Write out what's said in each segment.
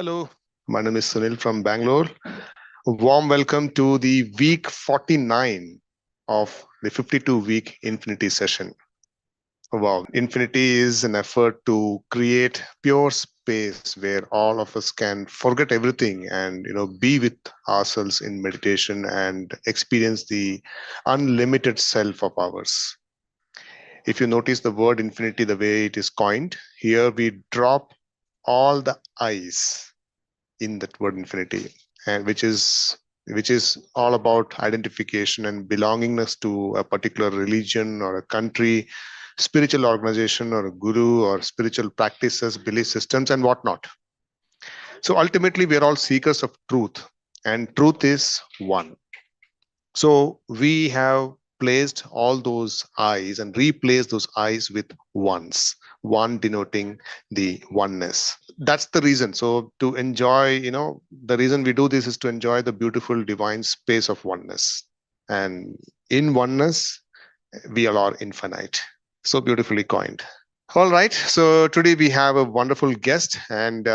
Hello, my name is Sunil from Bangalore. A warm welcome to the week 49 of the 52-week Infinity session. Wow, Infinity is an effort to create pure space where all of us can forget everything and be with ourselves in meditation and experience the unlimited self of ours. If you notice the word infinity, the way it is coined, here we drop all the I's in that word infinity, and which is all about identification and belongingness to a particular religion or a country, spiritual organization or a guru or spiritual practices, belief systems and whatnot. So ultimately we are all seekers of truth, and truth is one. So we have placed all those I's and replaced those I's with ones, one denoting the oneness. That's the reason. So to enjoy, the reason we do this is to enjoy the beautiful divine space of oneness. And in oneness, we all are infinite. So beautifully coined. All right. So today we have a wonderful guest, and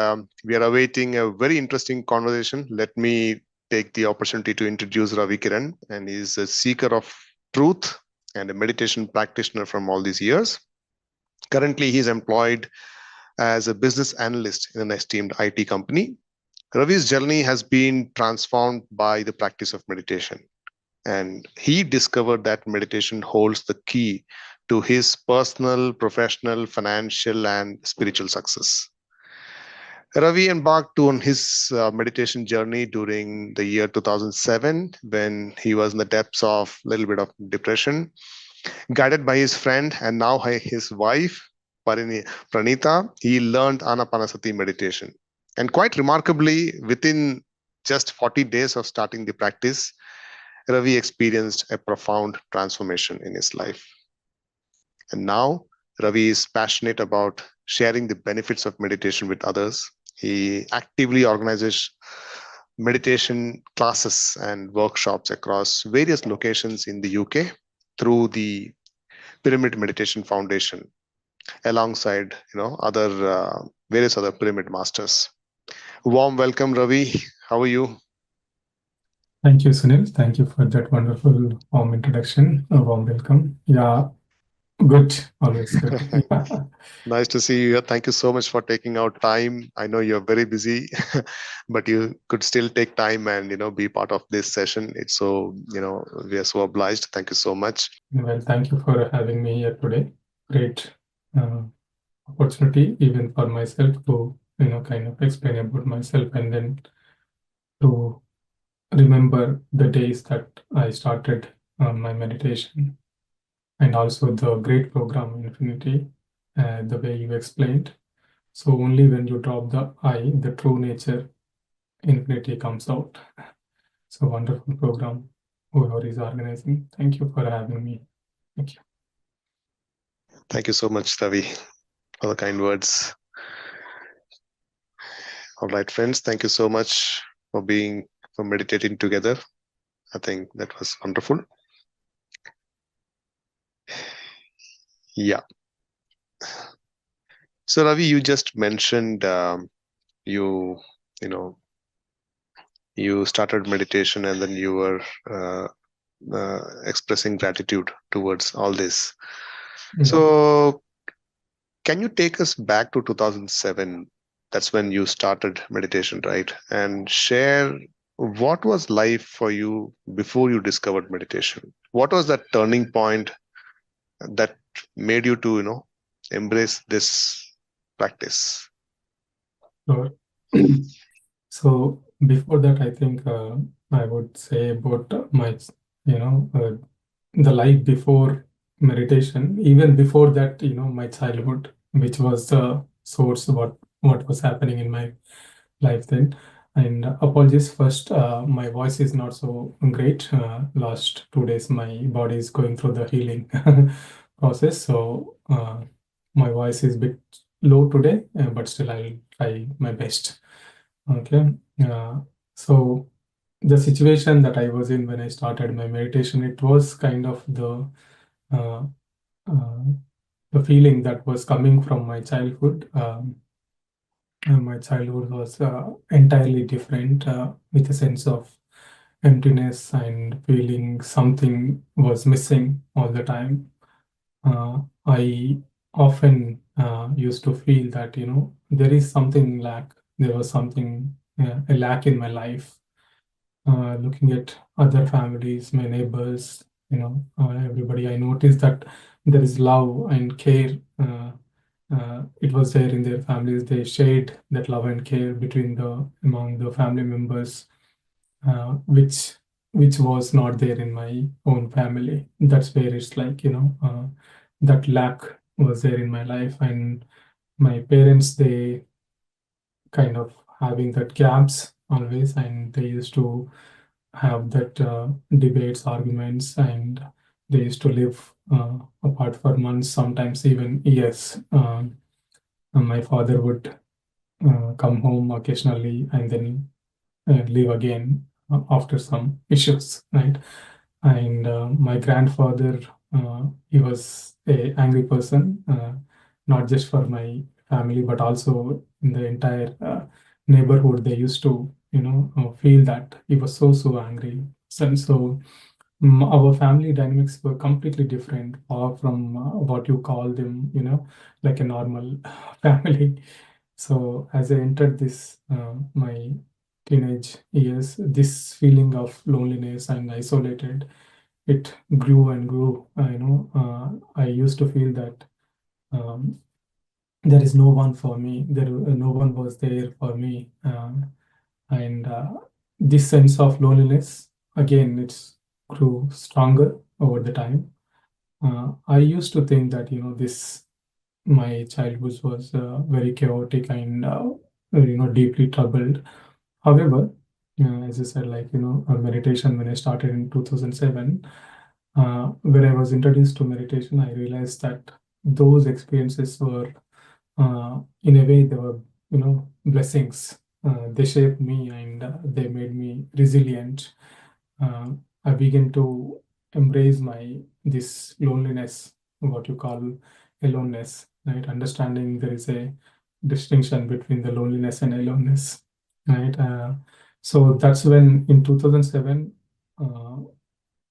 we are awaiting a very interesting conversation. Let me take the opportunity to introduce Ravi Kiran, and he's a seeker of truth and a meditation practitioner from all these years. Currently, he's employed as a business analyst in an esteemed IT company. Ravi's journey has been transformed by the practice of meditation, and he discovered that meditation holds the key to his personal, professional, financial, and spiritual success. Ravi embarked on his meditation journey during the year 2007 when he was in the depths of a little bit of depression. Guided by his friend and now his wife, Pranita, he learned Ana-Pana-Sati meditation. And quite remarkably, within just 40 days of starting the practice, Ravi experienced a profound transformation in his life. And now Ravi is passionate about sharing the benefits of meditation with others. He actively organizes meditation classes and workshops across various locations in the UK through the Pyramid Meditation Foundation, alongside various other pyramid masters. Warm welcome, Ravi. How are you? Thank you, Sunil. Thank you for that wonderful warm introduction. A warm welcome. Yeah, good. Always good. Yeah. Nice to see you here. Thank you so much for taking out time. I know you're very busy, but you could still take time and be part of this session. It's so we are so obliged. Thank you so much. Well, thank you for having me here today. Great opportunity, even for myself, to kind of explain about myself and then to remember the days that I started my meditation, and also the great program Infinity, the way you explained. So only when you drop the I, the true nature, Infinity comes out. So wonderful program, whoever is organizing. Thank you for having me. Thank you. Thank you so much, Ravi, for the kind words. All right, friends, thank you so much for meditating together. I think that was wonderful. Yeah. So Ravi, you just mentioned you started meditation and then you were expressing gratitude towards all this. Yeah. So can you take us back to 2007? That's when you started meditation, right? And share what was life for you before you discovered meditation? What was that turning point that made you to, embrace this practice? Sure. So before that, I think I would say about my, the life before meditation. Even before that, my childhood, which was the source what was happening in my life then. And apologies first, my voice is not so great. Last 2 days, my body is going through the healing process. So my voice is a bit low today, but still I'll try my best. Okay. So the situation that I was in when I started my meditation, it was kind of uh, uh, the feeling that was coming from my childhood. My childhood was entirely different, with a sense of emptiness and feeling something was missing all the time. I often used to feel that, there is something lack. There was something, a lack in my life. Looking at other families, my neighbors, everybody, I noticed that there is love and care. It was there in their families. They shared that love and care between among the family members, which was not there in my own family. That's where it's like, that lack was there in my life. And my parents, they kind of having that gaps always, and they used to have that debates, arguments, and they used to live apart for months, sometimes even years. And my father would come home occasionally and then leave again after some issues, right? And my grandfather, he was a angry person, not just for my family, but also in the entire neighborhood. They used to, feel that he was so angry. So our family dynamics were completely different, far from what you call them, like a normal family. So as I entered this, my teenage years, this feeling of loneliness and isolated, it grew and grew. I used to feel that there is no one for me. No one was there for me, and this sense of loneliness again, it's grew stronger over the time. I used to think that this my childhood was very chaotic and deeply troubled. However, as I said, like meditation, when I started in 2007, when I was introduced to meditation, I realized that those experiences were, in a way, they were blessings. They shaped me and they made me resilient. uh, I began to embrace my this loneliness, what you call aloneness, right? Understanding there is a distinction between the loneliness and aloneness, right? So that's when in 2007, uh,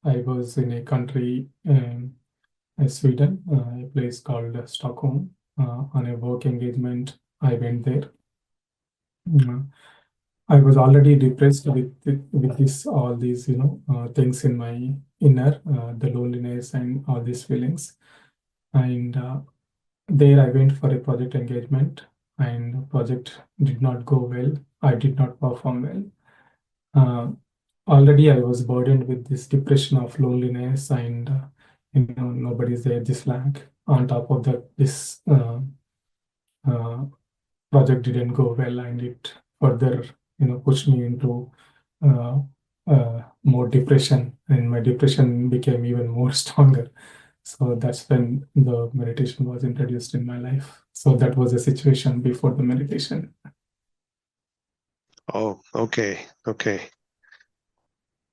I was in a country, Sweden, a place called Stockholm, on a work engagement. I went there. Uh, I was already depressed with this all these things in my inner, the loneliness and all these feelings. And there I went for a project engagement, and the project did not go well. I did not perform well. Uh, Already I was burdened with this depression of loneliness, and nobody's there. This lack. On top of that, this uh, project didn't go well, and it further pushed me into uh, more depression, and my depression became even more stronger. So that's when the meditation was introduced in my life. So that was a situation before the meditation. Oh, okay, okay.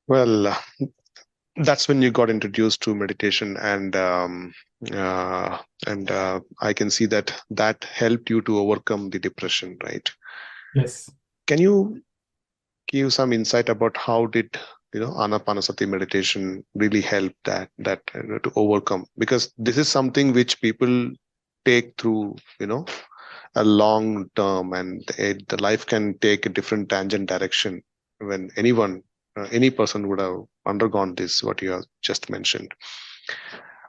Well, that's when you got introduced to meditation, uh, and I can see that that helped you to overcome the depression, right? Yes. Can you give some insight about how did Ana-Pana-Sati meditation really help that to overcome? Because this is something which people take through a long term, and the life can take a different tangent direction when any person would have undergone this, what you have just mentioned.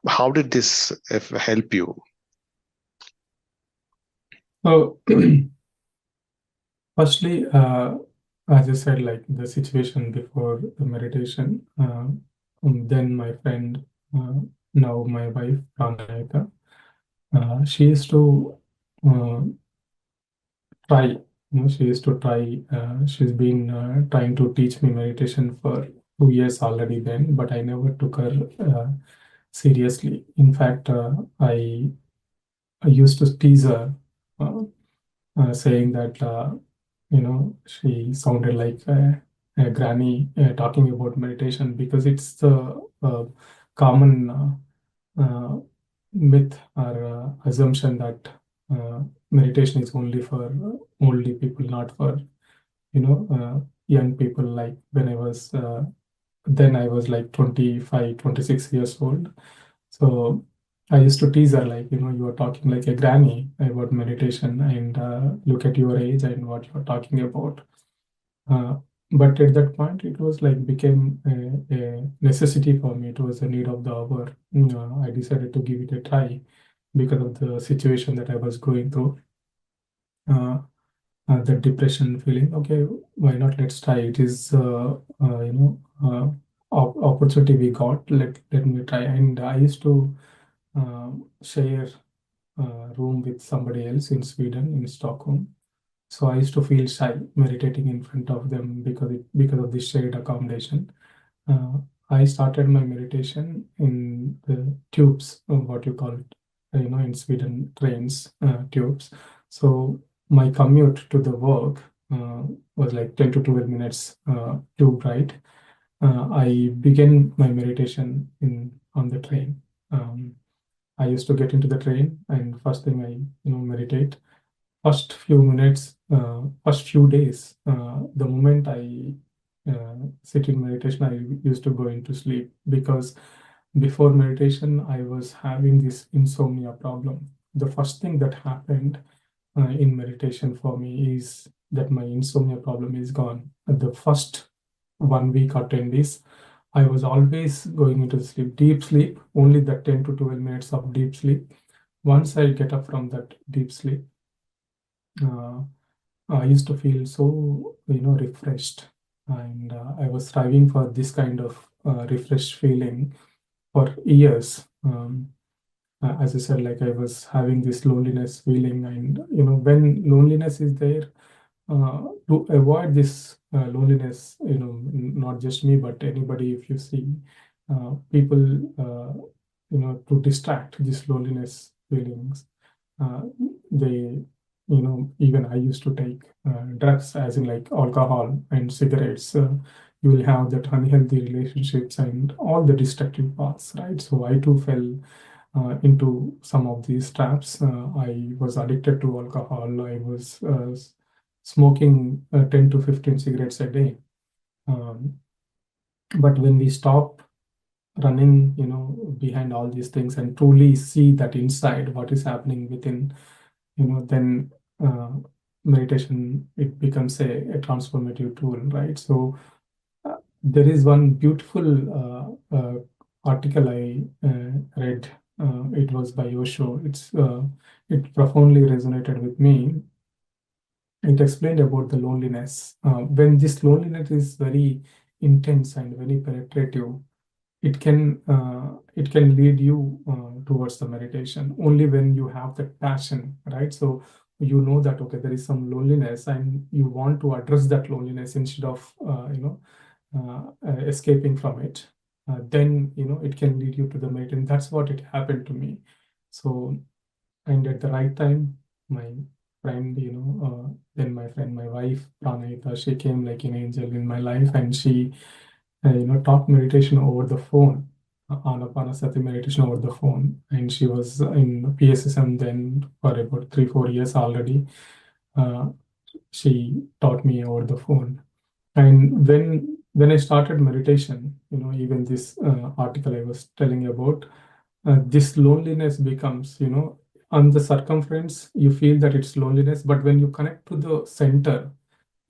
How did this help you? So firstly, as I said, like the situation before the meditation, then my friend, now my wife, Pranayaka, she used to uh, try, she used to try, she's been trying to teach me meditation for 2 years already then, but I never took her seriously. In fact, I used to tease her, uh, saying that, she sounded like a granny talking about meditation, because it's the common myth or assumption that meditation is only for only people, not for young people. Like when I was then I was like 25, 26 years old. So I used to tease her like, you are talking like a granny about meditation, and look at your age and what you're talking about. Uh, but at that point, it was like became a necessity for me. It was a need of the hour. I decided to give it a try because of the situation that I was going through. The depression feeling. Okay, why not? Let's try. It is opportunity we got. Let me try. And I used to share room with somebody else in Sweden, in Stockholm. So I used to feel shy meditating in front of them because of this shared accommodation. Uh, I started my meditation in the tubes, what you call it, in Sweden, trains, tubes. So my commute to the work was like 10 to 12 minutes tube ride. I began my meditation on the train. I used to get into the train, and first thing I meditate. First few minutes, first few days, the moment I sit in meditation, I used to go into sleep, because before meditation, I was having this insomnia problem. The first thing that happened in meditation for me is that my insomnia problem is gone. The first 1 week or 10 days, I was always going into sleep, deep sleep, only the 10 to 12 minutes of deep sleep. Once I get up from that deep sleep, uh, I used to feel so, refreshed. And I was striving for this kind of refreshed feeling for years. As I said, like I was having this loneliness feeling, and when loneliness is there, to avoid this loneliness, not just me, but anybody, if you see people, to distract this loneliness feelings, uh, they, even I used to take drugs, as in like alcohol and cigarettes. You will have that unhealthy relationships and all the destructive paths, right? So I too fell into some of these traps. I was addicted to alcohol. I was smoking 10 to 15 cigarettes a day. Um, but when we stop running, behind all these things and truly see that inside what is happening within, then uh, meditation, it becomes a transformative tool, right? So there is one beautiful article I read. It was by Osho. It profoundly resonated with me. It explained about the loneliness. When this loneliness is very intense and very penetrative, it can lead you towards the meditation only when you have that passion, right? So you know that okay, there is some loneliness, and you want to address that loneliness instead of escaping from it. Then it can lead you to the meditation. That's what it happened to me. So, and at the right time, my friend, then my friend, my wife, Pranayita, she came like an angel in my life, and she, taught meditation over the phone, Ana-Pana-Sati meditation over the phone. And she was in PSSM then for about 3, 4 years already. Uh, she taught me over the phone. And when I started meditation, even this article I was telling you about, this loneliness becomes, on the circumference, you feel that it's loneliness, but when you connect to the center,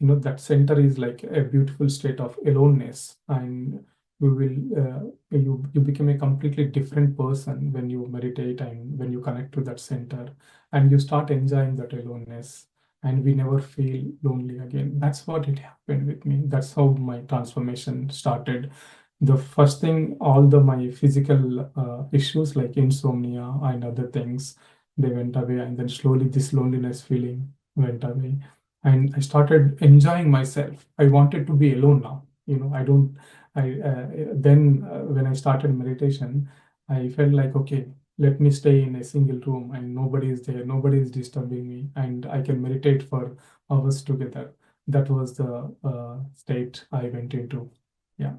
that center is like a beautiful state of aloneness, and you become a completely different person when you meditate and when you connect to that center, and you start enjoying that aloneness, and we never feel lonely again. That's what it happened with me. That's how my transformation started. The first thing, all the my physical issues like insomnia and other things, they went away, and then slowly this loneliness feeling went away, and I started enjoying myself. I wanted to be alone now. I don't. I then when I started meditation, I felt like okay, let me stay in a single room and nobody is there, nobody is disturbing me, and I can meditate for hours together. That was the state I went into. Yeah.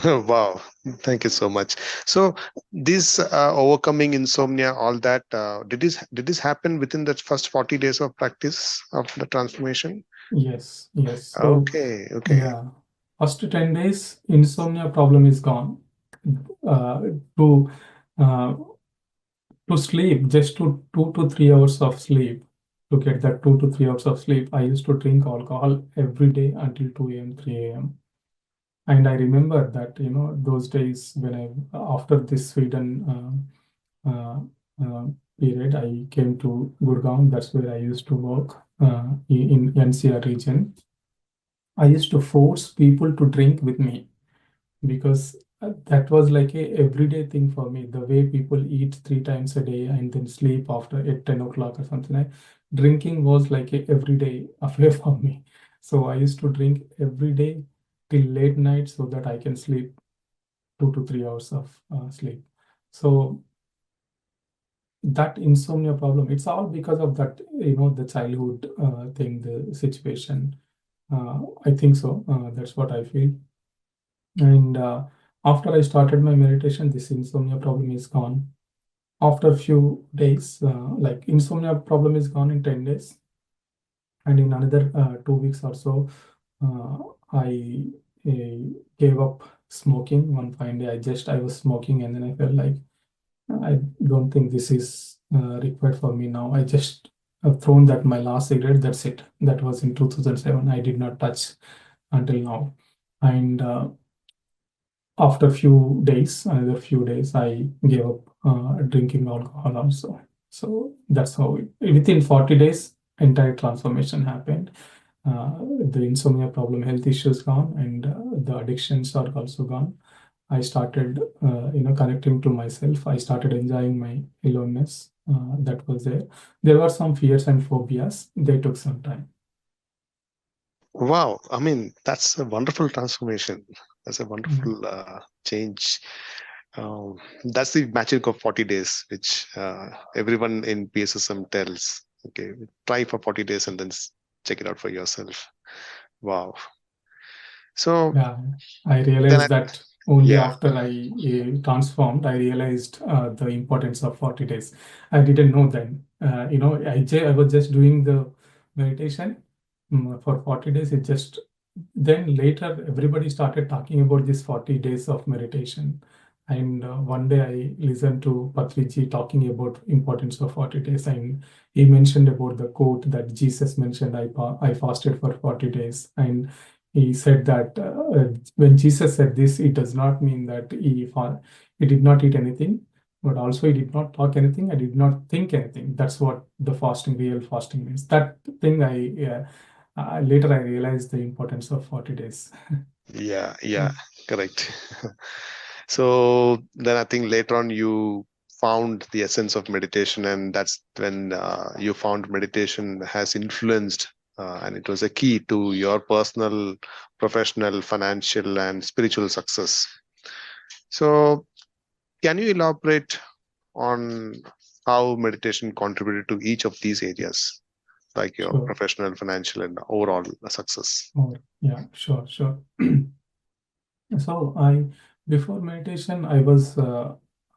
Wow, thank you so much. So this overcoming insomnia, all that, did this happen within the first 40 days of practice of the transformation? Yes, yes. So, Okay, okay. yeah, first 10 days, insomnia problem is gone. Uh, to uh, to sleep, just to 2 to 3 hours of sleep, to get that 2 to 3 hours of sleep, I used to drink alcohol every day until 2 a.m., 3 a.m. And I remember that, those days when after this Sweden uh, uh, period, I came to Gurgaon. That's where I used to work in NCR region. I used to force people to drink with me because that was like a everyday thing for me. The way people eat 3 times a day and then sleep after at 10 o'clock or something. Drinking was like a everyday affair for me. So I used to drink every day till late night so that I can sleep 2 to 3 hours of sleep. So that insomnia problem, it's all because of that, the childhood thing, the situation. I think so. That's what I feel. And after I started my meditation, this insomnia problem is gone. After a few days, like insomnia problem is gone in 10 days. And in another 2 weeks or so, uh, I gave up smoking. One fine day, I was smoking, and then I felt like I don't think this is required for me now. I just have thrown that my last cigarette. That's it. That was in 2007. I did not touch until now. And after another few days, I gave up drinking alcohol also. So that's how within 40 days, entire transformation happened. The insomnia problem, health issues gone, and the addictions are also gone. I started, connecting to myself. I started enjoying my aloneness that was there. There were some fears and phobias. They took some time. Wow, I mean, that's a wonderful transformation. That's a Mm. wonderful change. That's the magic of 40 days, which everyone in PSSM tells. Okay, try for 40 days and then check it out for yourself. Wow. So Yeah, I then, realized that only yeah, after I transformed, I realized the importance of 40 days. I didn't know then. I was just doing the meditation for 40 days. Then later, everybody started talking about this 40 days of meditation. And one day I listened to Patriji talking about importance of 40 days. And he mentioned about the quote that Jesus mentioned, I fasted for 40 days. And he said that when Jesus said this, it does not mean that he did not eat anything, but also he did not talk anything. I did not think anything. That's what the real fasting means. That thing later I realized the importance of 40 days. yeah, yeah, correct. So then I think later on you found the essence of meditation, and that's when you found meditation has influenced, and it was a key to your personal, professional, financial, and spiritual success. So, can you elaborate on how meditation contributed to each of these areas, like your Sure. professional, financial, and overall success? Yeah, sure, sure. So before meditation, I was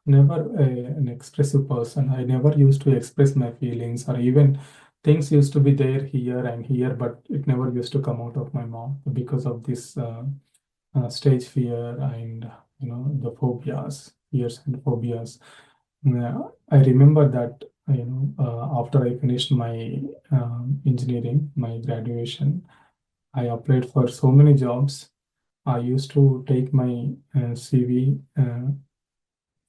never an expressive person. I never used to express my feelings, or even things used to be there here and here, but it never used to come out of my mouth because of this stage fear and the fears and phobias. I remember that after I finished my engineering, my graduation, I applied for so many jobs. I used to take my CV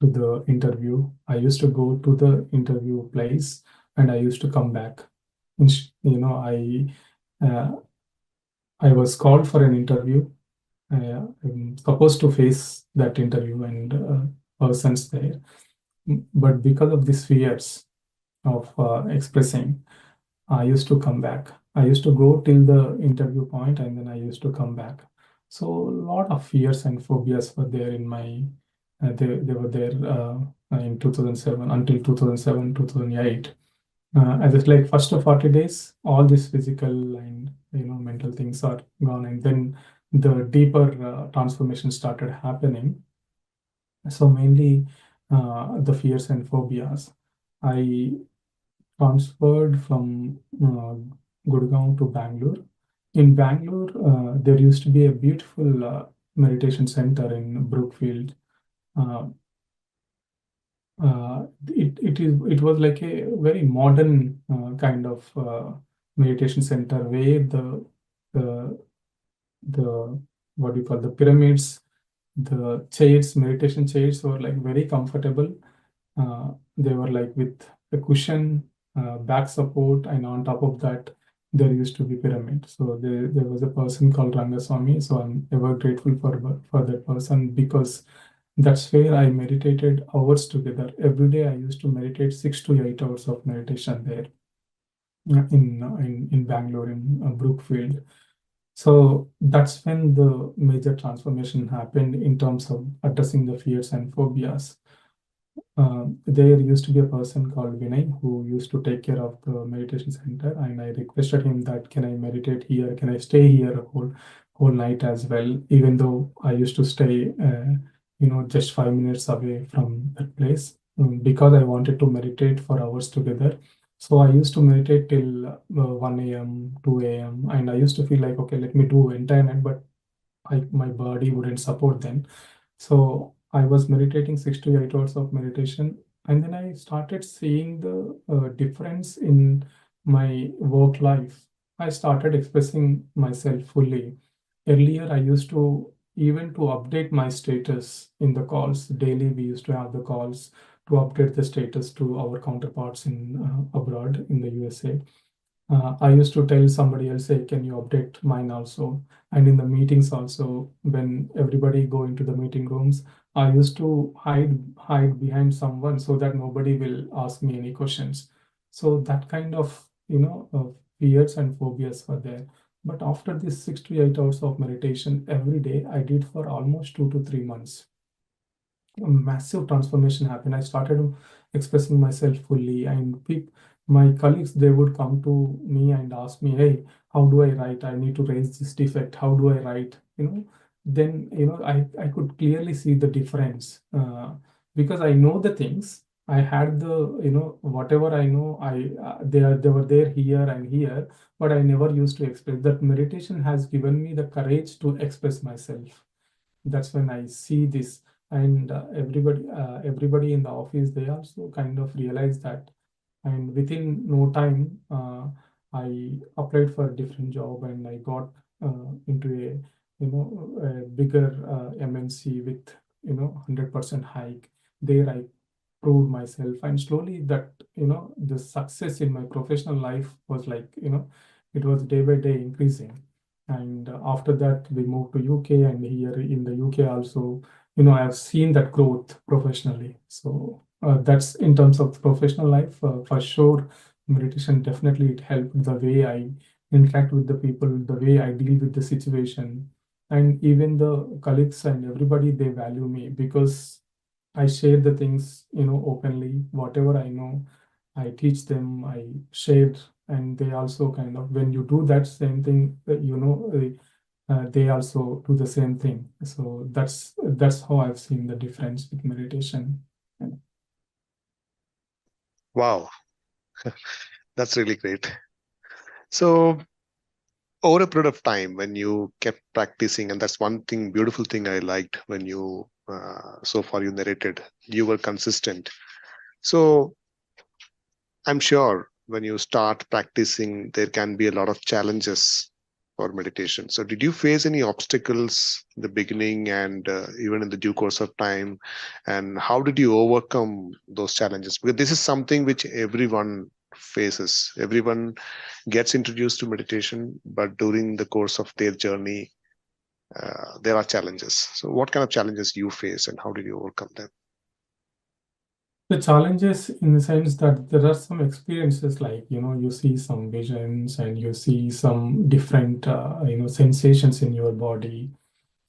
to the interview. I used to go to the interview place and I used to come back. Uh, I was called for an interview. I'm supposed to face that interview and persons there. But because of these fears of expressing, I used to come back. I used to go till the interview point and then I used to come back. So a lot of fears and phobias were there in my, they were there in 2007 until 2007, 2008. As it's like first of 40 days, all this physical and mental things are gone, and then the deeper transformation started happening. So mainly the fears and phobias. I transferred from Gurgaon to Bangalore. In Bangalore, there used to be a beautiful meditation center in Brookfield. Uh, it was like a very modern kind of meditation center where the the what do you call, the pyramids, the chairs, meditation chairs were like very comfortable. They were like with a cushion, back support, and on top of that, there used to be pyramid. So there was a person called Rangaswamy. So I'm ever grateful for that person, because that's where I meditated hours together. Every day I used to meditate 6 to 8 hours of meditation there in Bangalore, in Brookfield. So that's when the major transformation happened in terms of addressing the fears and phobias. There used to be a person called Vinay who used to take care of the meditation center, and I requested him that, can I meditate here? Can I stay here a whole night as well? Even though I used to stay, just 5 minutes away from that place, because I wanted to meditate for hours together. So I used to meditate till 1 a.m., 2 a.m., and I used to feel like, okay, let me do entire night, but my body wouldn't support then. So I was meditating 6 to 8 hours of meditation, and then I started seeing the difference in my work life. I started expressing myself fully. Earlier, I used to even to update my status in the calls. Daily, we used to have the calls to update the status to our counterparts in abroad in the USA. I used to tell somebody else, hey, can you update mine also? And in the meetings also, when everybody go into the meeting rooms, I used to hide behind someone so that nobody will ask me any questions. So that kind of, fears and phobias were there. But after this 6 to 8 hours of meditation every day, I did for almost 2 to 3 months. A massive transformation happened. I started expressing myself fully, and my colleagues, they would come to me and ask me, "Hey, how do I write? I need to raise this defect. How do I write?" Then I could clearly see the difference, because I know the things. I had the whatever I know. They were there here and here, but I never used to express. That meditation has given me the courage to express myself. That's when I see this, and everybody in the office, they also kind of realize that. And within no time, I applied for a different job, and I got into a bigger MNC with 100% hike. There I proved myself, and slowly that the success in my professional life was like it was day by day increasing. And after that, we moved to UK, and here in the UK also, I have seen that growth professionally. So that's in terms of professional life. For sure, meditation definitely it helped the way I interact with the people, the way I deal with the situation, and even the colleagues and everybody, they value me because I share the things openly. Whatever I know, I teach them. I share, and they also kind of, when you do that same thing, they also do the same thing. So that's how I've seen the difference with meditation. Wow, that's really great. So over a period of time, when you kept practicing, and that's one thing, beautiful thing I liked when you so far you narrated, you were consistent. So I'm sure when you start practicing, there can be a lot of challenges for meditation. So did you face any obstacles in the beginning and even in the due course of time? And how did you overcome those challenges? Because this is something which everyone faces. Everyone gets introduced to meditation, but during the course of their journey, there are challenges. So what kind of challenges you face and how did you overcome them? The challenges in the sense that there are some experiences like, you see some visions and you see some different, sensations in your body.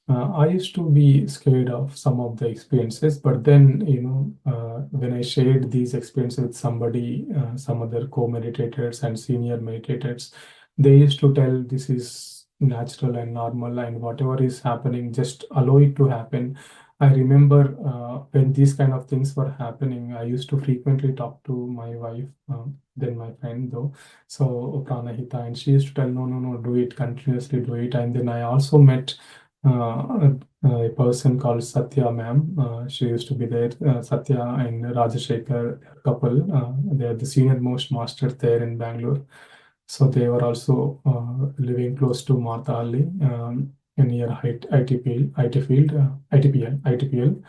I used to be scared of some of the experiences, but then, when I shared these experiences with somebody, some other co-meditators and senior meditators, they used to tell this is natural and normal, and whatever is happening, just allow it to happen. I remember when these kind of things were happening, I used to frequently talk to my wife, then my friend though, so Pranahita, and she used to tell, no, no, no, do it continuously, do it. And then I also met a person called Satya ma'am. She used to be there. Satya and Rajashekar couple. They are the senior most masters there in Bangalore. So they were also living close to Martha near IT field, ITPL.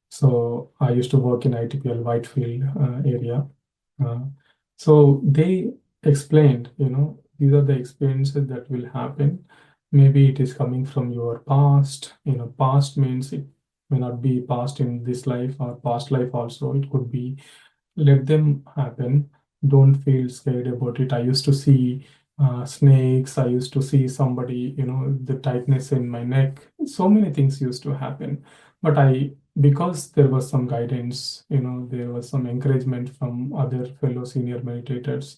So I used to work in ITPL Whitefield area. Uh, so they explained, these are the experiences that will happen. Maybe it is coming from your past. Past means it may not be past in this life or past life also. It could be, let them happen. Don't feel scared about it. I used to see snakes. I used to see somebody, the tightness in my neck. So many things used to happen. But because there was some guidance, there was some encouragement from other fellow senior meditators.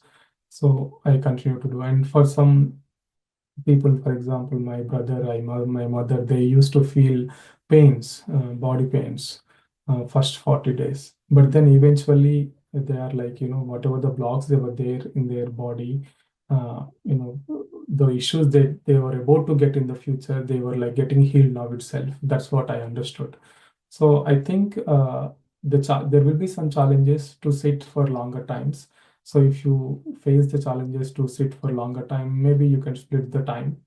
So I continue to do. And for some people, for example, my brother, my mother, they used to feel pains, body pains, first 40 days. But then eventually they are like, whatever the blocks they were there in their body, the issues that they were about to get in the future, they were like getting healed now itself. That's what I understood. So I think there will be some challenges to sit for longer times. So if you face the challenges to sit for longer time, maybe you can split the time.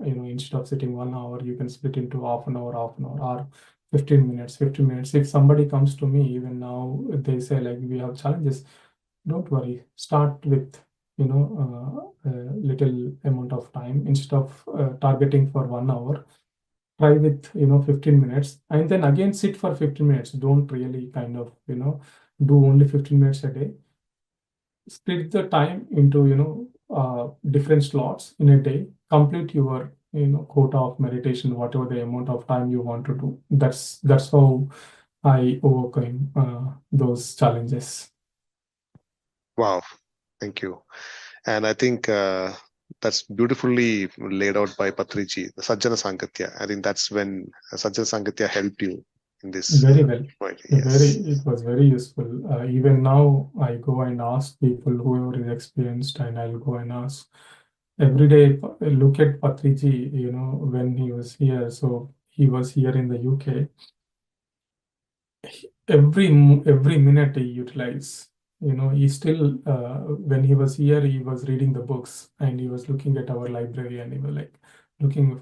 Instead of sitting 1 hour, you can split into half an hour, or 15 minutes, 15 minutes. If somebody comes to me, even now, they say like, we have challenges, don't worry. Start with, a little amount of time instead of targeting for 1 hour. Try with 15 minutes, and then again sit for 15 minutes. Don't really kind of do only 15 minutes a day. Split the time into different slots in a day. Complete your quota of meditation, whatever the amount of time you want to do. That's how I overcame those challenges. Wow, thank you. And I think that's beautifully laid out by Patriji, the Sajjana Sangatya. I think that's when Sajjana Sangatya helped you in this. Very well. Point. Yes. It was very useful. Even now, I go and ask people, whoever is experienced, and I'll go and ask every day. Look at Patriji, when he was here. So he was here in the UK. Every minute he utilized. He still, when he was here, he was reading the books, and he was looking at our library, and he was like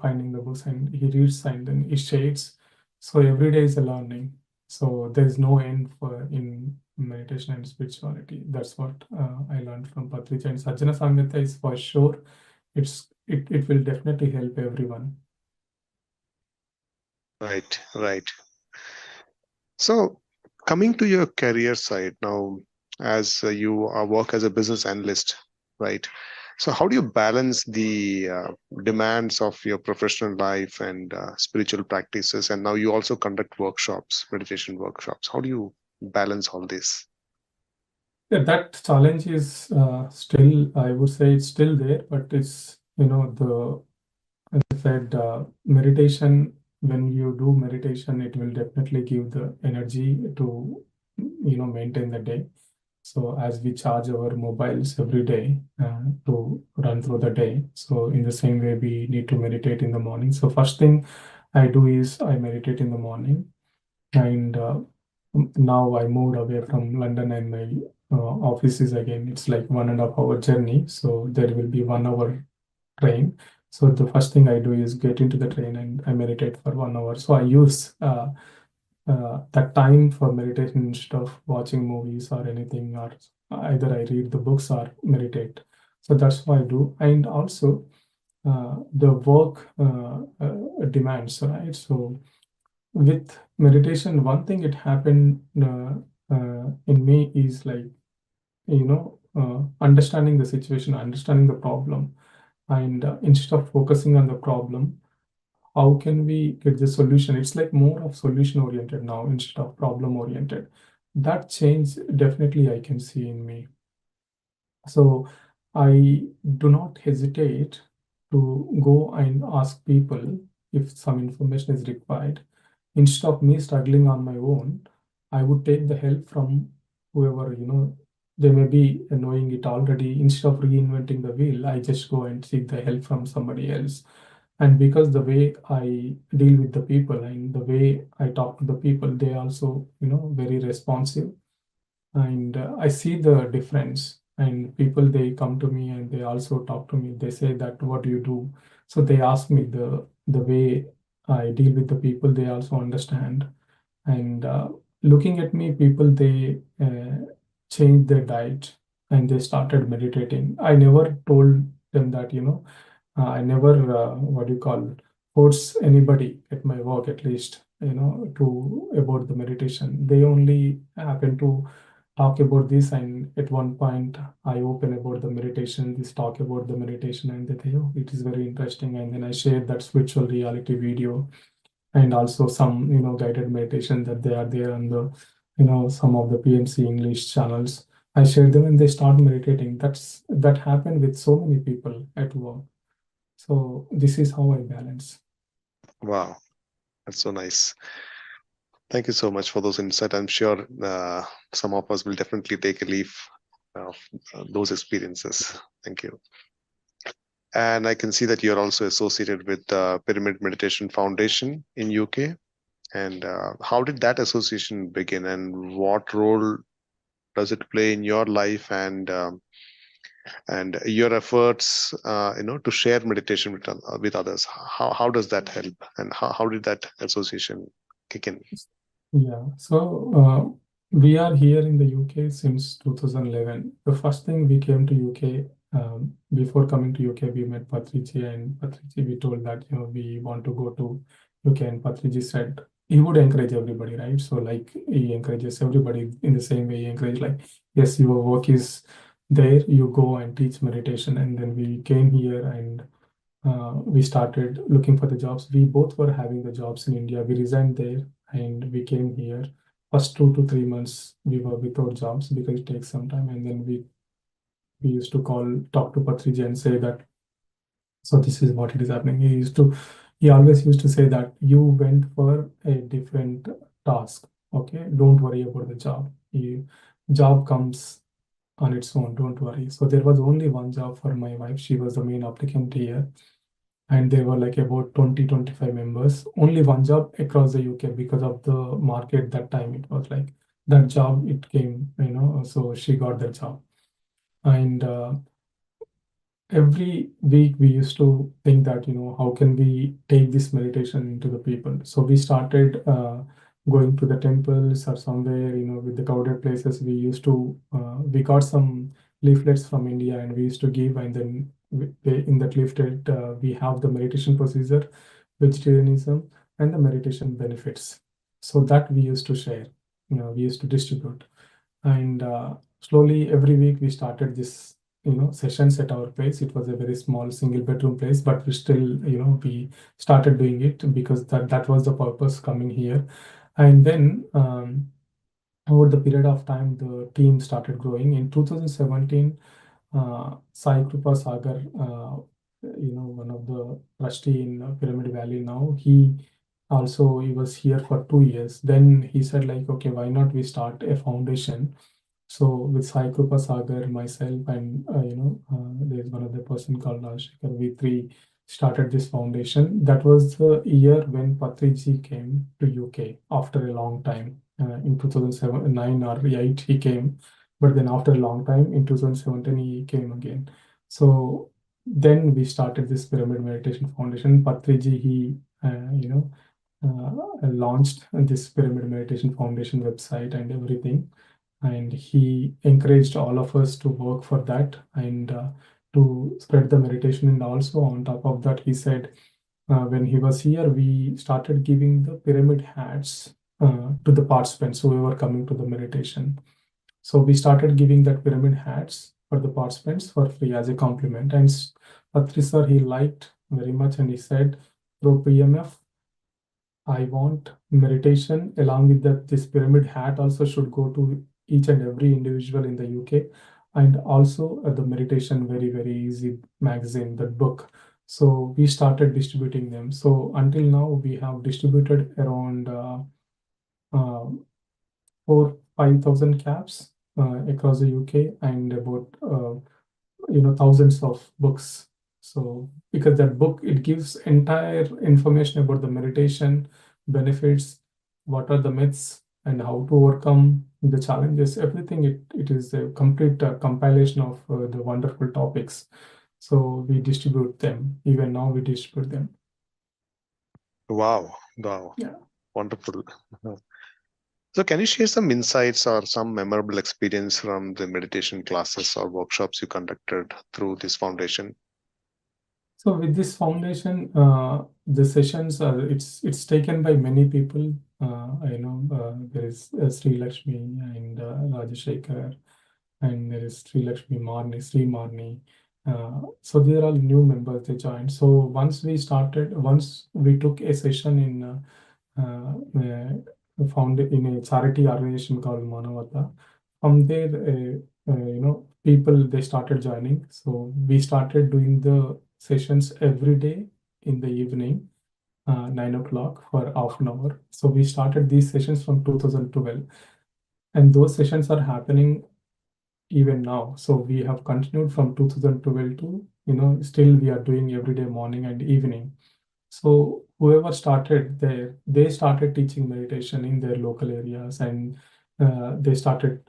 finding the books, and he reads and then he shades. So every day is a learning. So there is no end in meditation and spirituality. That's what I learned from Patriji. And Sajjana Sangatya is for sure. It will definitely help everyone. Right. So coming to your career side now, as you work as a business analyst, right? So how do you balance the demands of your professional life and spiritual practices? And now you also conduct workshops, meditation workshops. How do you balance all this? Yeah, that challenge is still, I would say it's still there, but it's, as I said, meditation, when you do meditation, it will definitely give the energy to, maintain the day. So as we charge our mobiles every day to run through the day, so in the same way, we need to meditate in the morning. So first thing I do is I meditate in the morning. And now I moved away from London, and my office is again, it's like 1.5 hour journey. So there will be 1 hour train. So the first thing I do is get into the train and I meditate for 1 hour. So I use that time for meditation instead of watching movies or anything, or either I read the books or meditate. So that's what I do. And also the work demands, right? So with meditation, one thing it happened in me is like, understanding the situation, understanding the problem, and instead of focusing on the problem, how can we get the solution? It's like more of solution oriented now instead of problem oriented. That change definitely I can see in me. So I do not hesitate to go and ask people if some information is required. Instead of me struggling on my own, I would take the help from whoever, they may be knowing it already. Instead of reinventing the wheel, I just go and seek the help from somebody else. And because the way I deal with the people and the way I talk to the people, they also, very responsive. And I see the difference. And people, they come to me and they also talk to me. They say that, what do you do? So they ask me the way I deal with the people. They also understand. And looking at me, people, they changed their diet and they started meditating. I never told them that, I never, what do you call, force anybody at my work, at least, to about the meditation. They only happen to talk about this, and at one point, I open about the meditation. This talk about the meditation, and they say, "Oh, it is very interesting." And then I share that spiritual reality video, and also some, guided meditation that they are there on the, some of the PMC English channels. I share them, and they start meditating. That happened with so many people at work. So this is how I balance. Wow, that's so nice. Thank you so much for those insights. I'm sure some of us will definitely take a leaf of those experiences. Thank you. And I can see that you're also associated with Pyramid Meditation Foundation in UK. And how did that association begin, and what role does it play in your life and your efforts, to share meditation with others? How does that help, and how did that association kick in? Yeah, so we are here in the UK since 2011. The first thing we came to UK, before coming to UK, we met Patriji, and Patriji, we told that, we want to go to UK, and Patriji said he would encourage everybody, right? So like he encourages everybody in the same way. He encouraged, like, yes, your work is there, you go and teach meditation. And then we came here, and we started looking for the jobs. We both were having the jobs in India. We resigned there and we came here. First 2 to 3 months we were without jobs because it takes some time. And then we used to talk to Patriji and say that, so this is what it is happening. He always used to say that you went for a different task. Okay, don't worry about the job. Job comes on its own. Don't worry. So there was only one job for my wife. She was the main applicant here, and there were like about 20-25 members. Only one job across the UK because of the market that time. It was like that job, it came, so she got the job. And every week we used to think that, how can we take this meditation into the people? So we started going to the temples or somewhere, with the crowded places. We got some leaflets from India, and we used to give. And then in that leaflet, we have the meditation procedure, vegetarianism, and the meditation benefits. So that we used to share, we used to distribute. And slowly every week we started this, sessions at our place. It was a very small single bedroom place, but we still, we started doing it because that was the purpose coming here. And then over the period of time, the team started growing. In 2017, Sai Krupa Sagar, one of the trustee in Pyramid Valley now, he was here for 2 years. Then he said, like, okay, why not we start a foundation? So with Sai Krupa Sagar, myself, and there's one other person called Rajshekar, we three started this foundation. That was the year when Patriji came to UK after a long time. In 2007, 9 or 8, he came, but then after a long time, in 2017, he came again. So then we started this Pyramid Meditation Foundation. Patriji, he, launched this Pyramid Meditation Foundation website and everything, and he encouraged all of us to work for that, and to spread the meditation. And also on top of that, he said, when he was here, we started giving the pyramid hats to the participants who were coming to the meditation. So we started giving that pyramid hats for the participants for free as a compliment. And Patri sir, he liked very much, and he said, "Pro PMF, I want meditation along with that. This pyramid hat also should go to each and every individual in the UK. and also the meditation very easy magazine, that book. So we started distributing them. So until now we have distributed around 4-5,000 caps across the UK, and about thousands of books. So because that book, it gives entire information about the meditation benefits, what are the myths, and how to overcome the challenges, everything. It is a complete compilation of the wonderful topics. So we distribute them. Even now we distribute them. Wow. Yeah. Wonderful. So can you share some insights or some memorable experience from the meditation classes or workshops you conducted through this foundation? So with this foundation, the sessions are, it's taken by many people. I know there is Sri Lakshmi and Rajashekar, and there is Sri Lakshmi Marni, Sri Marni. So they are all new members, they joined. So once we took a session in founded in a charity organization called Manavata. From there, people, they started joining. So we started doing the sessions every day in the evening, 9 o'clock for half an hour. So we started these sessions from 2012, and those sessions are happening even now. So we have continued from 2012 to, still we are doing every day, morning and evening. So whoever started there, they started teaching meditation in their local areas, and they started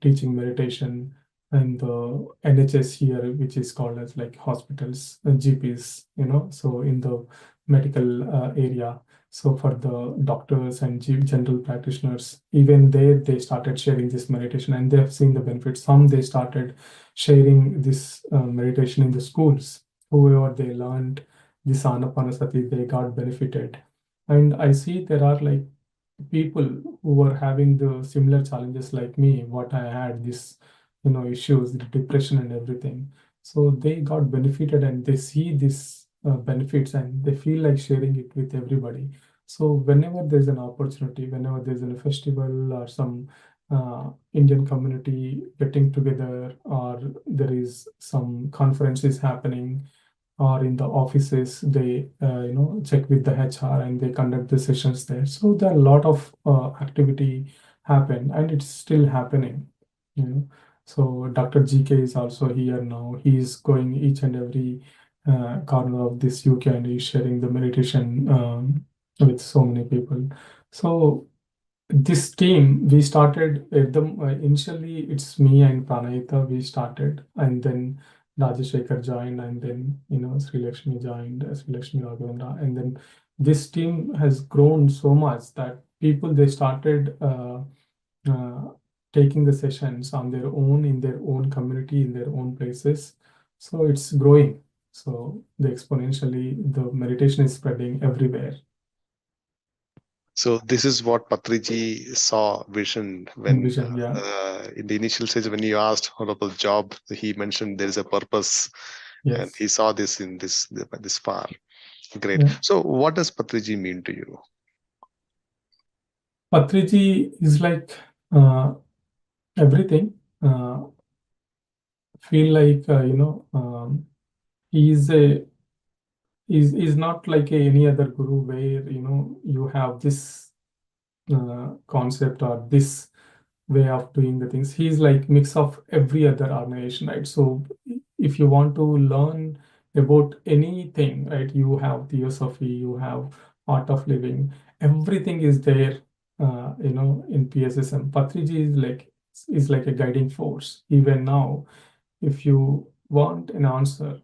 teaching meditation in the NHS here, which is called as like hospitals, GPs, so in the medical area. So for the doctors and general practitioners, even there, they started sharing this meditation, and they have seen the benefits. Some, they started sharing this meditation in the schools. Whoever they learned this Ana-Pana-Sati, they got benefited. And I see there are like people who were having the similar challenges like me, what I had, this, issues, the depression and everything. So they got benefited, and they see this benefits, and they feel like sharing it with everybody. So whenever there's an opportunity, whenever there's a festival or some Indian community getting together, or there is some conferences happening, or in the offices, they check with the HR and they conduct the sessions there. So there are a lot of activity happen, and it's still happening. So Dr. GK is also here now. He's going each and every corner of this UK, and he's sharing the meditation with so many people. So this team, we started initially, it's me and Pranayita, we started, and then Rajashekar joined, and then Sri Lakshmi joined, Sri Lakshmi Raghavendra, and then this team has grown so much that people, they started uh, taking the sessions on their own, in their own community, in their own places. So it's growing. So the exponentially, the meditation is spreading everywhere. So this is what Patriji saw vision when Vision, yeah. in the initial stage when you asked what about the job, he mentioned there is a purpose, and Yes. he saw this in this far. Great. Yeah. So what does Patriji mean to you? Patriji is like everything. Feel like he's a is not like any other guru where you have this concept or this way of doing the things. He's like mix of every other organization, right? So if you want to learn about anything, right, you have theosophy, you have art of living, everything is there. In PSSM, Patriji is like a guiding force. Even now, if you want an answer,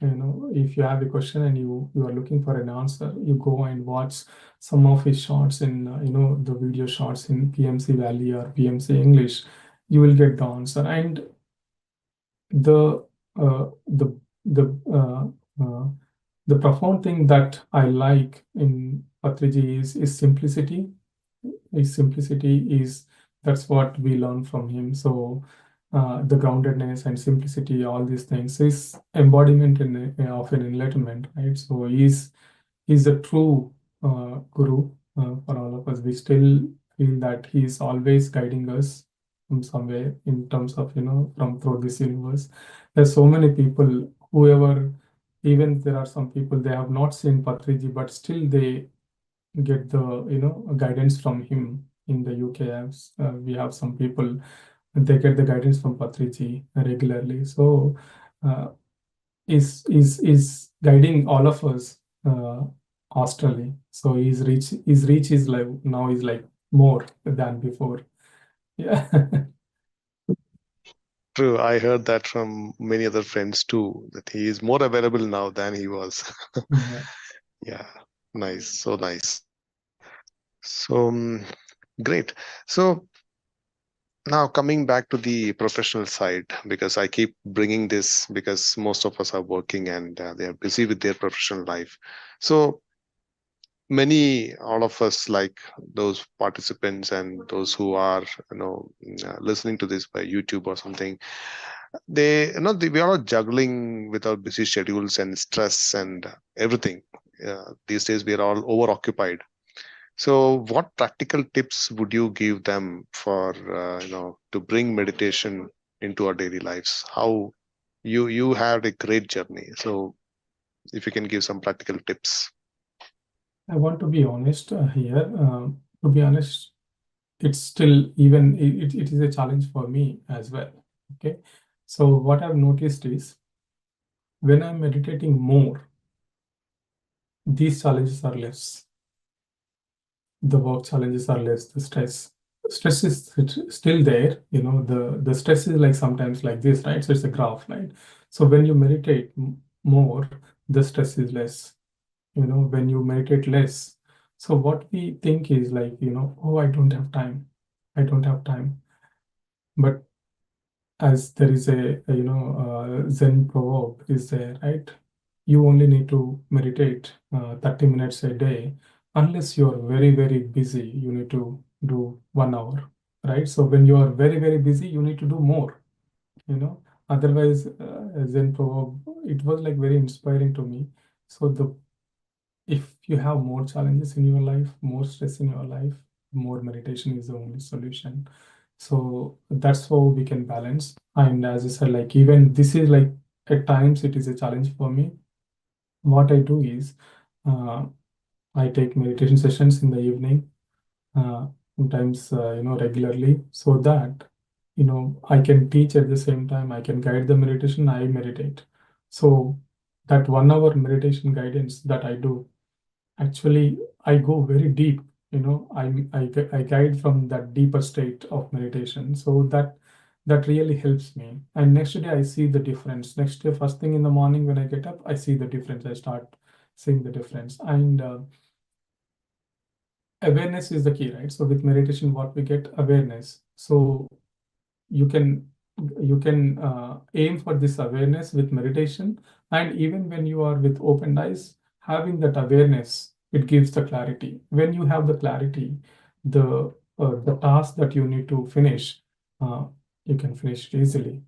if you have a question and you are looking for an answer, you go and watch some of his shorts in the video shorts in PMC Valley or PMC English, you will get the answer. And the uh, the the uh, uh, the profound thing that I like in Patriji is simplicity. His simplicity is, that's what we learn from him. So the groundedness and simplicity, all these things is embodiment of an enlightenment, right? So he's a true guru for all of us. We still feel that he is always guiding us. from somewhere in terms of, from through this universe. There's so many people, whoever, even there are some people, they have not seen Patriji, but still they get the, guidance from him. In the UK, we have some people, they get the guidance from Patriji regularly. So is guiding all of us austerely. So his reach is like now is like more than before. Yeah. True, I heard that from many other friends too, that he is more available now than he was. Yeah. Yeah, nice, so nice. So great. So now coming back to the professional side, because I keep bringing this because most of us are working and they are busy with their professional life. So many, all of us, like those participants and those who are, listening to this by YouTube or something, we are all juggling with our busy schedules and stress and everything. These days we are all over occupied. So what practical tips would you give them for to bring meditation into our daily lives? How you had a great journey, so if you can give some practical tips. I want to be honest here. To be honest, it's still even it is a challenge for me as well. Okay, so what I've noticed is when I'm meditating more, these challenges are less. The work challenges are less. The stress is still there. The stress is like sometimes like this, right? So it's a graph, right? So when you meditate more, the stress is less. When you meditate less, so what we think is like, oh, I don't have time, I don't have time. But as there is a Zen proverb is there, right? You only need to meditate 30 minutes a day. Unless you're very, very busy, you need to do 1 hour, right? So when you are very, very busy, you need to do more, otherwise, Zen proverb, it was like very inspiring to me. So if you have more challenges in your life, more stress in your life, more meditation is the only solution. So that's how we can balance. And as I said, like even this is like at times it is a challenge for me. What I do is uh, I take meditation sessions in the evening, sometimes regularly, so that I can teach at the same time. I can guide the meditation. I meditate. So that 1 hour meditation guidance that I do, actually, I go very deep. I guide from that deeper state of meditation. So that really helps me. And next day, I see the difference. Next day, first thing in the morning when I get up, I see the difference. I start seeing the difference. And awareness is the key, right? So with meditation, what we get awareness. So you can aim for this awareness with meditation, and even when you are with open eyes, having that awareness, it gives the clarity. When you have the clarity, the task that you need to finish, uh, you can finish it easily.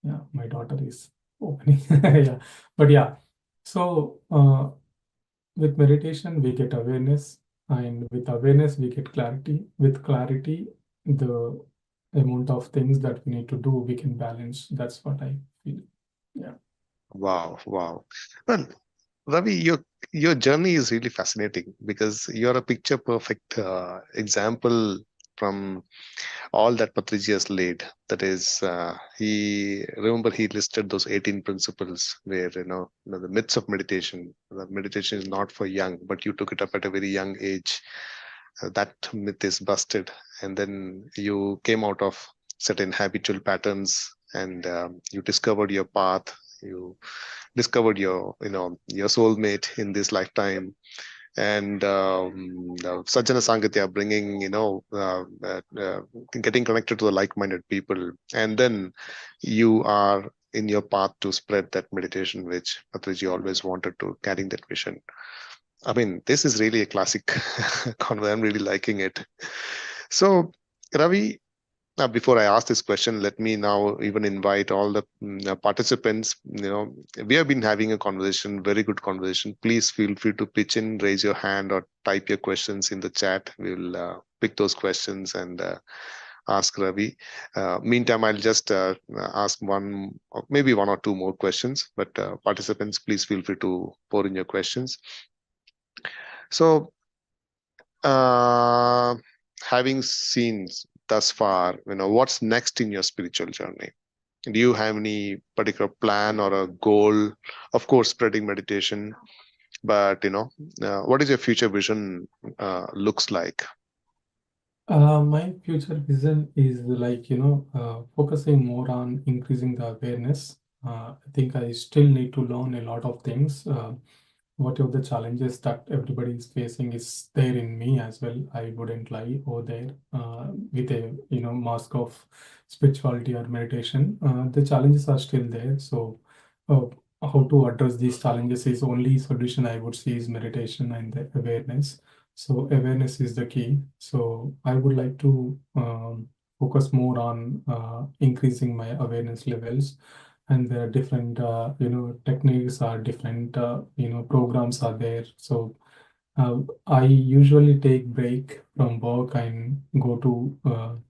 Yeah, my daughter is opening. Yeah, but yeah, so with meditation we get awareness, and with awareness we get clarity. With clarity, the amount of things that we need to do, we can balance. That's what I feel. Yeah. Wow, wow. Well, Ravi, your journey is really fascinating because you're a picture perfect example from all that Patriji has laid. That is, he listed those 18 principles where, the myths of meditation. That meditation is not for young, but you took it up at a very young age. That myth is busted. And then you came out of certain habitual patterns and you discovered your path. You discovered your soulmate in this lifetime, and Sajjana Sangatya, bringing getting connected to the like-minded people, and then you are in your path to spread that meditation which Patriji always wanted to, carrying that vision. I mean, this is really a classic convo. I'm really liking it. So, Ravi, before I ask this question, let me now even invite all the participants. We have been having a conversation, very good conversation. Please feel free to pitch in, raise your hand, or type your questions in the chat. We'll pick those questions and ask Ravi. Meantime, I'll just ask maybe one or two more questions, but participants, please feel free to pour in your questions. So, uh, having seen thus far, what's next in your spiritual journey? Do you have any particular plan or a goal? Of course, spreading meditation, but what is your future vision looks like? My future vision is like, focusing more on increasing the awareness. I think I still need to learn a lot of things. Whatever the challenges that everybody is facing is there in me as well. I wouldn't lie over there with a mask of spirituality or meditation. The challenges are still there. So uh, how to address these challenges is only solution I would see is meditation and the awareness. So awareness is the key. So I would like to focus more on increasing my awareness levels, and there are different techniques are different programs are there. So I usually take break from work and go to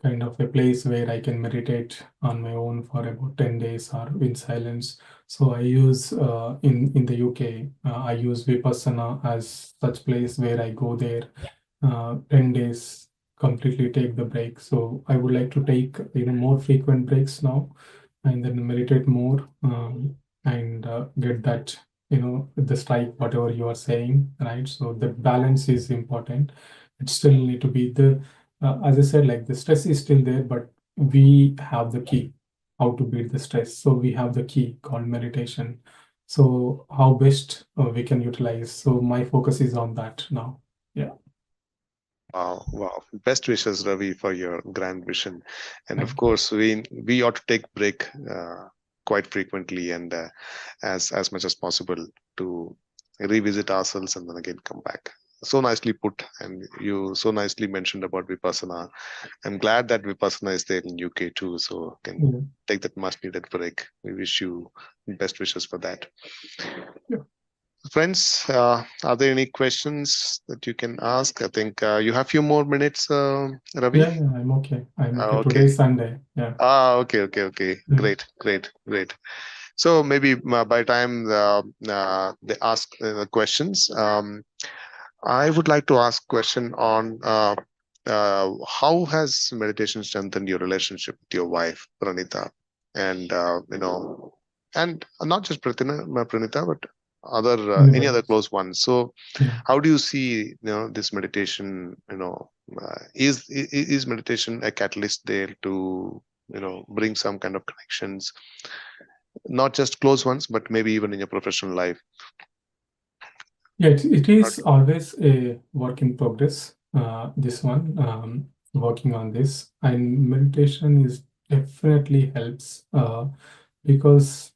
kind of a place where I can meditate on my own for about 10 days or in silence. So I use in the UK, I use Vipassana as such place where I go there 10 days, completely take the break. So I would like to take more frequent breaks now, and then meditate more, and get that the strike whatever you are saying, right? So the balance is important. It still need to be the as I said, like the stress is still there, but we have the key how to beat the stress. So we have the key called meditation. So how best we can utilize. So my focus is on that now. Yeah. Wow, wow. Best wishes, Ravi, for your grand vision. And of Thank course, we ought to take break quite frequently and as much as possible to revisit ourselves and then again come back. So nicely put, and you so nicely mentioned about Vipassana. I'm glad that Vipassana is there in UK too, so can you. take that much needed break. We wish you best wishes for that. Yeah. Friends, are there any questions that you can ask? I think you have few more minutes, Ravi. Yeah, yeah, I'm okay. I'm okay. Okay. Today's Sunday. Yeah. Okay. Yeah. Great. So maybe by the time they ask the questions, I would like to ask question on how has meditation strengthened your relationship with your wife, Pranita, and and not just Pranita, but other any Anybody. other close ones. So Yeah. how do you see this meditation? Is meditation a catalyst there to bring some kind of connections, not just close ones, but maybe even in your professional life? Yeah, it is always a work in progress. This one, working on this, and meditation is definitely helps because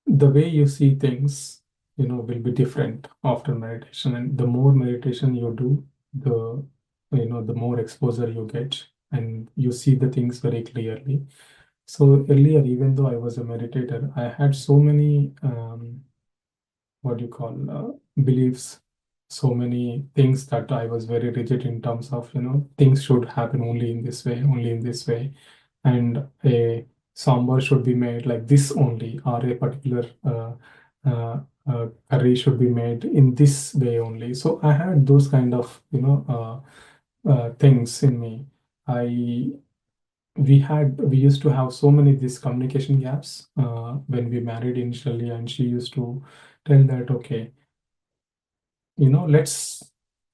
the way you see things, will be different after meditation. And the more meditation you do, the more exposure you get, and you see the things very clearly. So earlier, even though I was a meditator, I had so many what do you call beliefs, so many things that I was very rigid in terms of things should happen only in this way, only in this way, and a sambar should be made like this only, or a particular curry should be made in this way only. So I had those kind of things in me. I we used to have so many these communication gaps when we married initially, and she used to tell that, okay, let's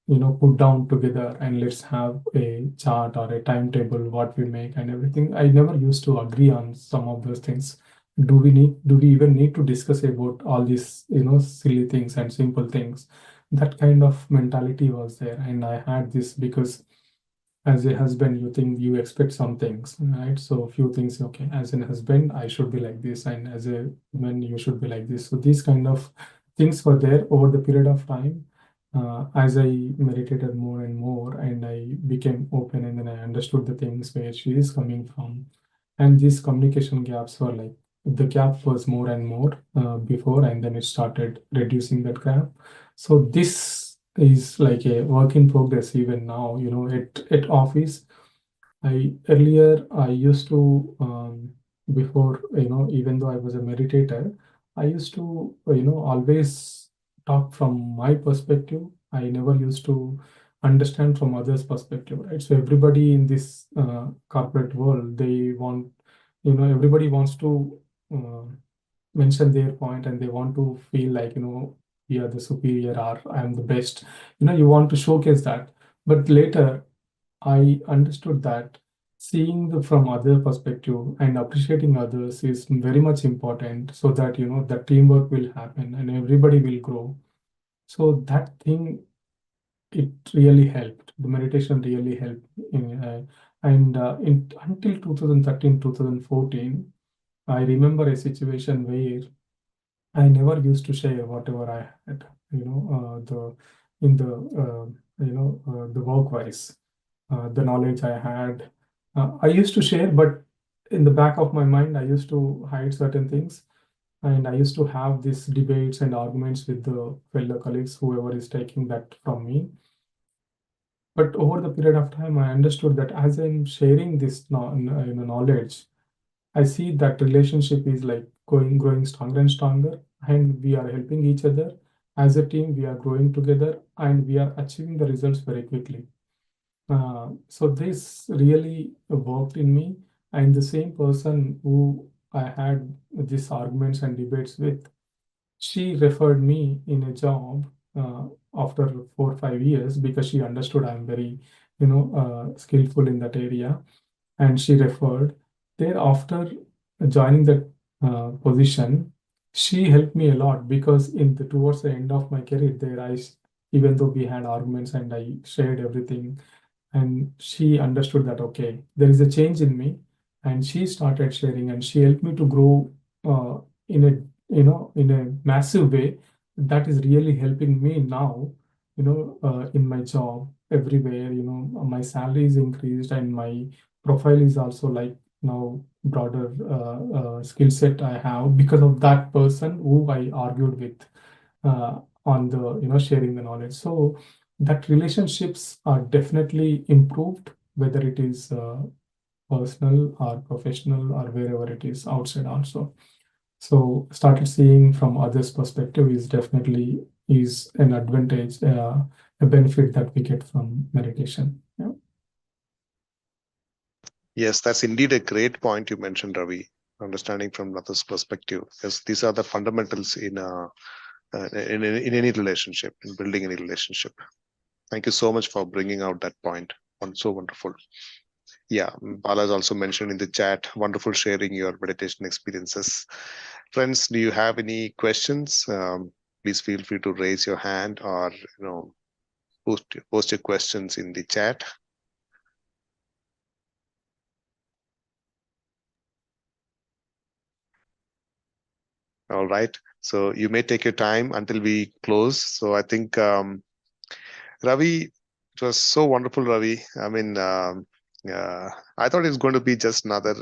put down together and let's have a chart or a timetable what we make and everything. I never used to agree on some of those things. Do we even need to discuss about all these silly things and simple things? That kind of mentality was there, and I had this because as a husband you think you expect some things, right? So a few things, okay, as a husband I should be like this, and as a woman you should be like this. So these kind of things were there over the period of time. As I meditated more and more, and I became open, and then I understood the things where she is coming from, and these communication gaps were like the gap was more and more before, and then it started reducing that gap. So this is like a work in progress even now. At office, I used to, before, even though I was a meditator, I used to, always talk from my perspective. I never used to understand from others' perspective, right? So everybody in this corporate world, everybody wants to uh, mention their point, and they want to feel like, we are the superior, or I am the best. You want to showcase that. But later, I understood that seeing from other perspective and appreciating others is very much important, so that the teamwork will happen and everybody will grow. So that thing, it really helped. The meditation really helped. Until 2013, 2014, I remember a situation where I never used to share whatever I had, the in the the work wise, the knowledge I had. I used to share, but in the back of my mind, I used to hide certain things, and I used to have these debates and arguments with the fellow colleagues, whoever is taking that from me. But over the period of time, I understood that as I'm sharing this knowledge, I see that relationship is like growing stronger and stronger, and we are helping each other. As a team, we are growing together, and we are achieving the results very quickly. So this really worked in me, and the same person who I had these arguments and debates with, she referred me in a job after 4 or 5 years, because she understood I'm very, skillful in that area, and she referred. Thereafter, joining that position, she helped me a lot, because towards the end of my career there, even though we had arguments and I shared everything, and she understood that, okay, there is a change in me, and she started sharing, and she helped me to grow in a massive way. That is really helping me now, in my job everywhere. My salary is increased, and my profile is also like now broader skill set I have, because of that person who I argued with on the sharing the knowledge. So that relationships are definitely improved, whether it is personal or professional, or wherever it is outside also. So started seeing from others perspective is definitely is an advantage, a benefit that we get from meditation. Yeah. Yes, that's indeed a great point you mentioned, Ravi. Understanding from others' perspective, because these are the fundamentals in any relationship, in building any relationship. Thank you so much for bringing out that point. So wonderful. Yeah, Bala has also mentioned in the chat, wonderful sharing your meditation experiences. Friends, do you have any questions? Please feel free to raise your hand, or post your questions in the chat. All right. So you may take your time until we close. So I think, Ravi, it was so wonderful, Ravi. I mean, I thought it's going to be just another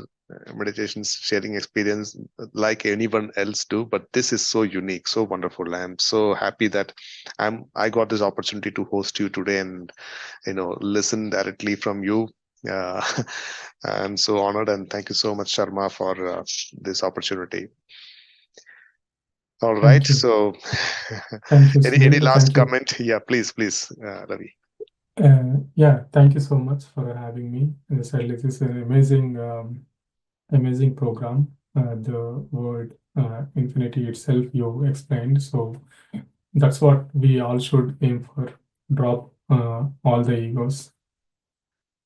meditation sharing experience like anyone else do, but this is so unique, so wonderful. I'm so happy that I got this opportunity to host you today, and listen directly from you. Uh, I'm so honored, and thank you so much, Sharma, for this opportunity. All right. Thank you. So, Thank you, any Sunil. last Thank you. comment? Yeah, please, Ravi. Yeah, thank you so much for having me. As I said, this is an amazing program. The word infinity itself you explained. So that's what we all should aim for. Drop all the egos.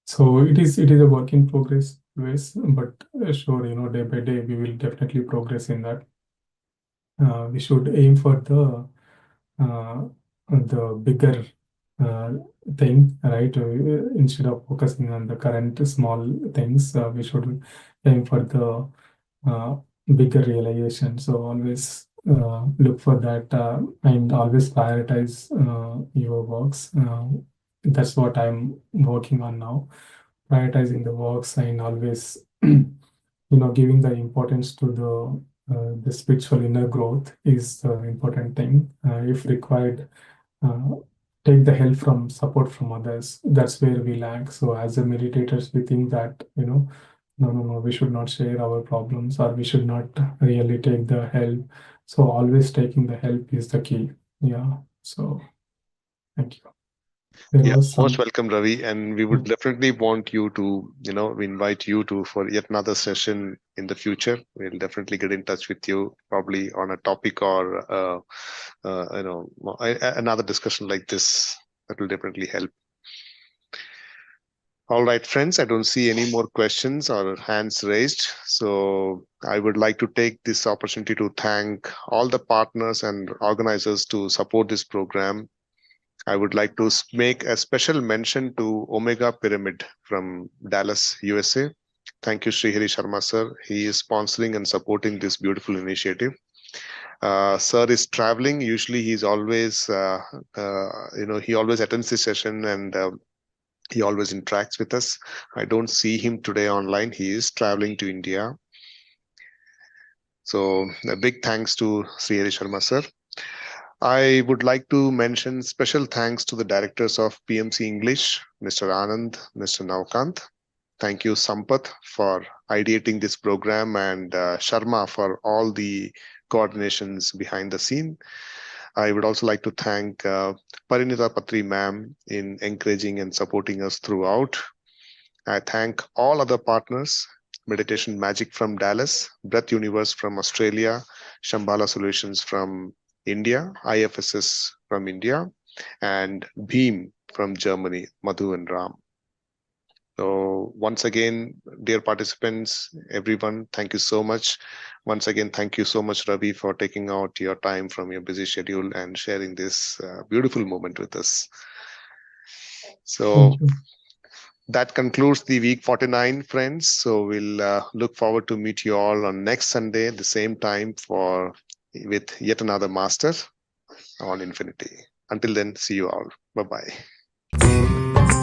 So it is a work in progress, always, but sure, day by day we will definitely progress in that. We should aim for the bigger uh, thing, right? Instead of focusing on the current small things, we should aim for the uh, bigger realization. So always look for that, and always prioritize your works. That's what I'm working on now, prioritizing the works, and always giving the importance to the spiritual inner growth is the important thing. If required, uh, take the help from support from others. That's where we lack. So as a meditators, we think that, no, we should not share our problems, or we should not really take the help. So always taking the help is the key. Yeah. So thank you. There Yeah, was most some. welcome, Ravi. And we would definitely want you to, we invite you to for yet another session in the future. We'll definitely get in touch with you, probably on a topic or, another discussion like this. That will definitely help. All right, friends, I don't see any more questions or hands raised. So I would like to take this opportunity to thank all the partners and organizers to support this program. I would like to make a special mention to Omega Pyramid from Dallas, USA. Thank you, Srihari Sharma, sir. He is sponsoring and supporting this beautiful initiative. Sir is traveling. Usually he's always, he always attends this session, and he always interacts with us. I don't see him today online. He is traveling to India. So a big thanks to Srihari Sharma, sir. I would like to mention special thanks to the directors of PMC English, Mr. Anand, Mr. Naukant. Thank you, Sampath, for ideating this program, and Sharma for all the coordinations behind the scene. I would also like to thank Parinita Patri ma'am in encouraging and supporting us throughout. I thank all other partners, Meditation Magic from Dallas, Breath Universe from Australia, Shambhala Solutions from India, IFSS from India, and Beam from Germany, Madhu and Ram. So once again, dear participants, everyone, thank you so much. Once again, thank you so much, Ravi, for taking out your time from your busy schedule and sharing this beautiful moment with us. So that concludes the week 49, friends. So we'll look forward to meet you all on next Sunday at the same time with yet another master on Infinity. Until then, see you all. Bye-bye.